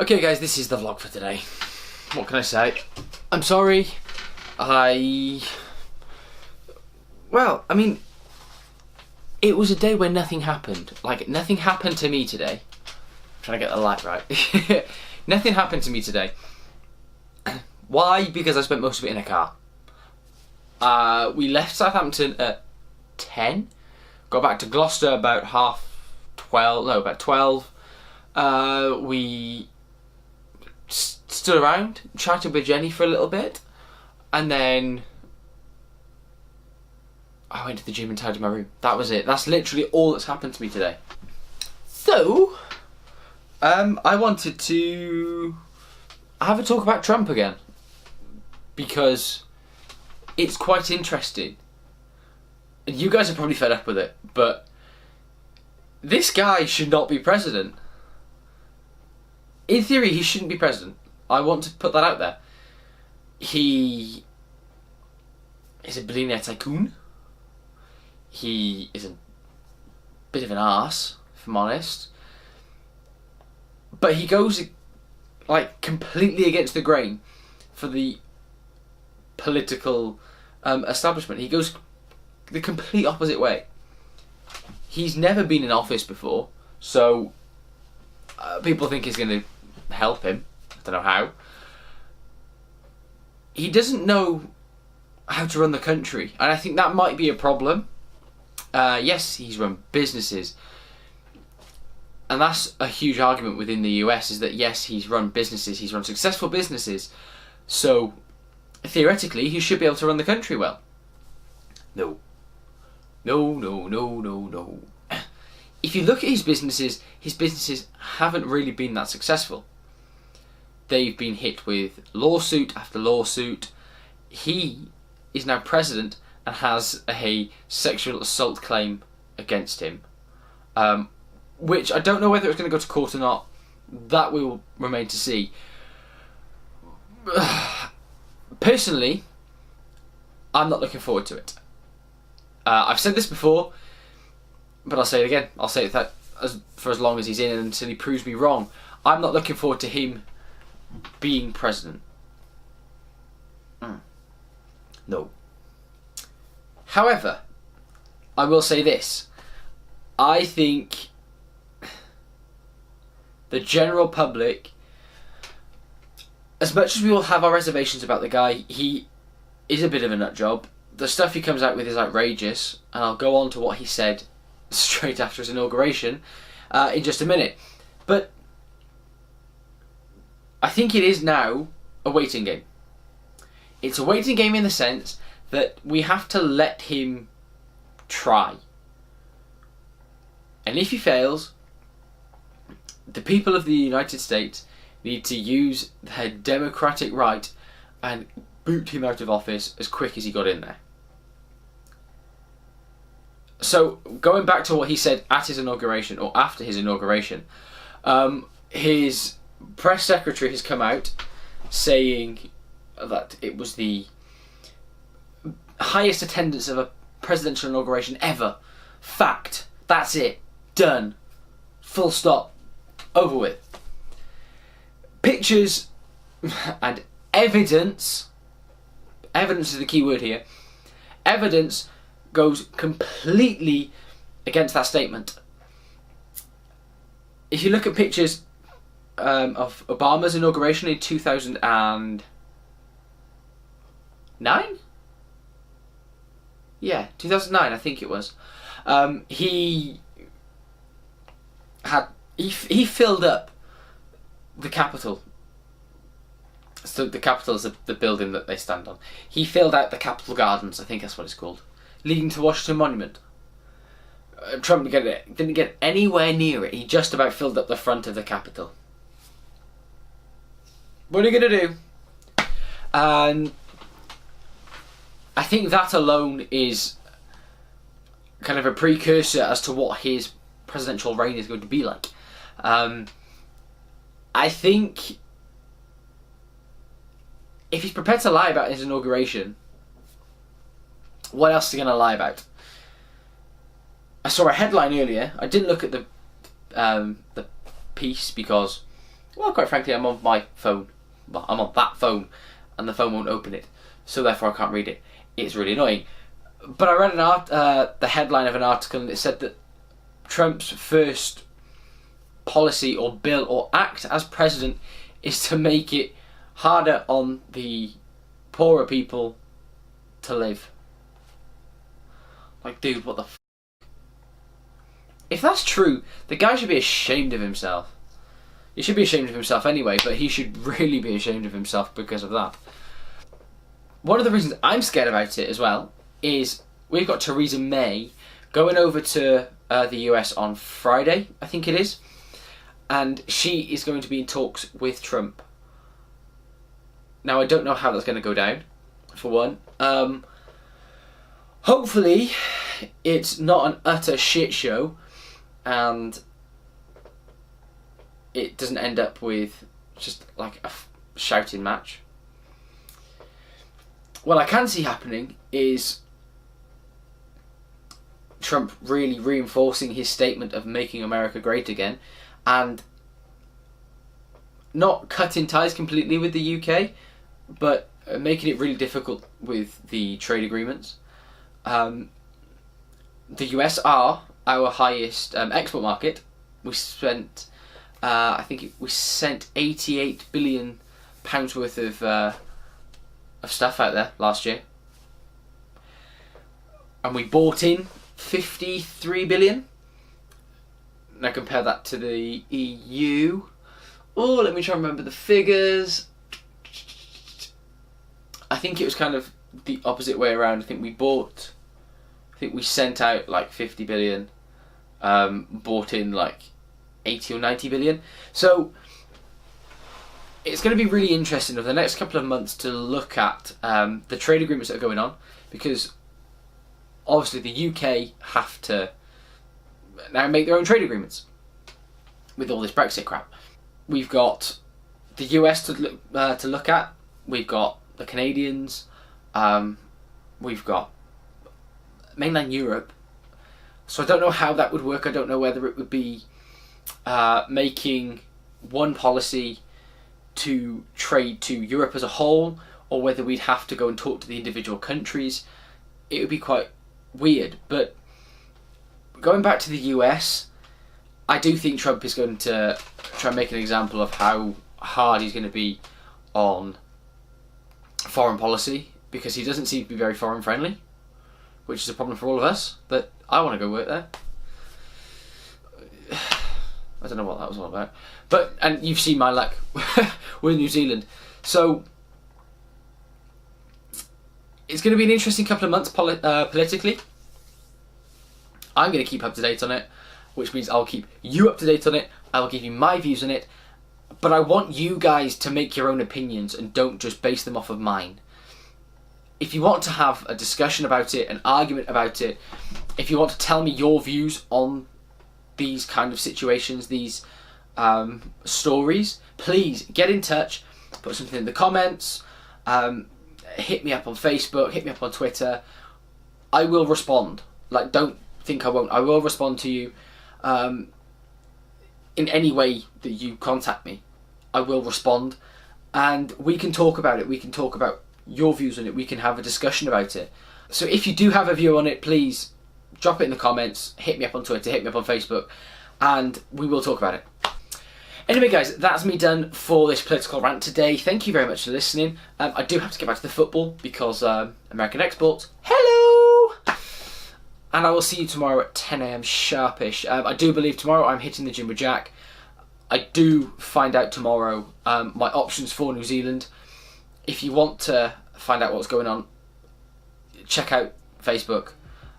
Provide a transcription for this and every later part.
Okay guys, this is the vlog for today. What can I say? I'm sorry. Well, I mean, it was a day where nothing happened. Like, nothing happened to me today. I'm trying to get the light right. Nothing happened to me today. Why? Because I spent most of it in a car. We left Southampton at 10. Got back to Gloucester about about 12. We stood around, chatted with Jenny for a little bit, and then I went to the gym and tidied my room. That was it. That's literally all that's happened to me today. So, I wanted to have a talk about Trump again, because it's quite interesting. You guys are probably fed up with it, but this guy should not be president. In theory, he shouldn't be president. I want to put that out there. He is a billionaire tycoon. He is a bit of an arse, if I'm honest. But he goes like completely against the grain for the political establishment. He goes the complete opposite way. He's never been in office before, so people think he's going to help him. I don't know how. He doesn't know how to run the country, and I think that might be a problem. Yes, he's run businesses, and that's a huge argument within the US, is that yes, he's run businesses, he's run successful businesses, so theoretically he should be able to run the country well. No. No. If you look at his businesses haven't really been that successful. They've been hit with lawsuit after lawsuit. He is now president and has a sexual assault claim against him, which I don't know whether it's going to go to court or not. That we will remain to see. Personally, I'm not looking forward to it. I've said this before, but I'll say it again. I'll say it for as long as he's in until he proves me wrong. I'm not looking forward to him being president. No. However, I will say this. I think the general public, as much as we all have our reservations about the guy, he is a bit of a nut job. The stuff he comes out with is outrageous, and I'll go on to what he said straight after his inauguration in just a minute. But I think it is now a waiting game. It's a waiting game in the sense that we have to let him try. And if he fails, the people of the United States need to use their democratic right and boot him out of office as quick as he got in there. So, going back to what he said at his inauguration, or after his inauguration, his press secretary has come out saying that it was the highest attendance of a presidential inauguration ever. Fact. That's it. Done. Full stop. Over with. Pictures and evidence is the key word here. Evidence goes completely against that statement. If you look at pictures of Obama's inauguration in 2009? Yeah, 2009 I think it was. He filled up the Capitol. So the Capitol is the building that they stand on. He filled out the Capitol Gardens, I think that's what it's called, leading to Washington Monument. Trump didn't get anywhere near it. He just about filled up the front of the Capitol. What are you going to do? And I think that alone is kind of a precursor as to what his presidential reign is going to be like. I think if he's prepared to lie about his inauguration, what else is he going to lie about? I saw a headline earlier. I didn't look at the piece because Well, quite frankly, I'm on my phone. Well, I'm on that phone, and the phone won't open it, so therefore I can't read it. It's really annoying. But I read the headline of an article, and it said that Trump's first policy or bill or act as president is to make it harder on the poorer people to live. Like, dude, what the f***? If that's true, the guy should be ashamed of himself. He should be ashamed of himself anyway, but he should really be ashamed of himself because of that. One of the reasons I'm scared about it as well is we've got Theresa May going over to the US on Friday, I think it is, and she is going to be in talks with Trump. Now, I don't know how that's going to go down, for one. Hopefully, it's not an utter shit show, and it doesn't end up with just like a shouting match. What I can see happening is Trump really reinforcing his statement of making America great again, and not cutting ties completely with the UK, but making it really difficult with the trade agreements. The US are our highest export market. We spent, we sent £88 billion worth of stuff out there last year, and we bought in 53 billion. Now compare that to the EU. Oh, let me try and remember the figures. I think it was kind of the opposite way around. I think we sent out like 50 billion, bought in like 80 or 90 billion. So it's going to be really interesting over the next couple of months to look at the trade agreements that are going on, because obviously the UK have to now make their own trade agreements with all this Brexit crap. We've got the US to look at. We've got the Canadians. We've got mainland Europe. So I don't know how that would work. I don't know whether it would be making one policy to trade to Europe as a whole, or whether we'd have to go and talk to the individual countries. It would be quite weird. But going back to the US, I do think Trump is going to try and make an example of how hard he's going to be on foreign policy, because he doesn't seem to be very foreign friendly, which is a problem for all of us. But I want to go work there. I don't know what that was all about. But, and you've seen my luck with New Zealand. So it's going to be an interesting couple of months politically. I'm going to keep up to date on it, which means I'll keep you up to date on it. I'll give you my views on it. But I want you guys to make your own opinions and don't just base them off of mine. If you want to have a discussion about it, an argument about it, if you want to tell me your views on these kind of situations, these stories, please get in touch, put something in the comments, hit me up on Facebook, hit me up on Twitter. I will respond. Like, don't think I won't. I will respond to you in any way that you contact me. I will respond, and we can talk about it. We can talk about your views on it. We can have a discussion about it. So if you do have a view on it, please drop it in the comments, hit me up on Twitter, hit me up on Facebook, and we will talk about it. Anyway, guys, that's me done for this political rant today. Thank you very much for listening. I do have to get back to the football because American exports. Hello! And I will see you tomorrow at 10 AM sharpish. I do believe tomorrow I'm hitting the gym with Jack. I do find out tomorrow my options for New Zealand. If you want to find out what's going on, check out Facebook.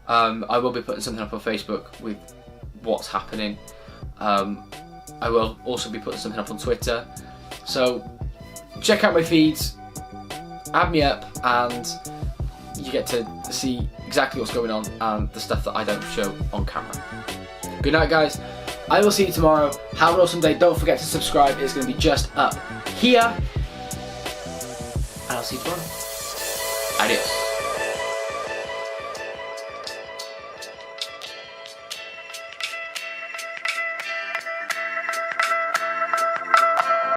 I will be putting something up on Facebook with what's happening. I will also be putting something up on Twitter. So check out my feeds, add me up, and you get to see exactly what's going on and the stuff that I don't show on camera. Good night, guys. I will see you tomorrow. Have an awesome day. Don't forget to subscribe. It's going to be just up here. And I'll see you tomorrow. Adios.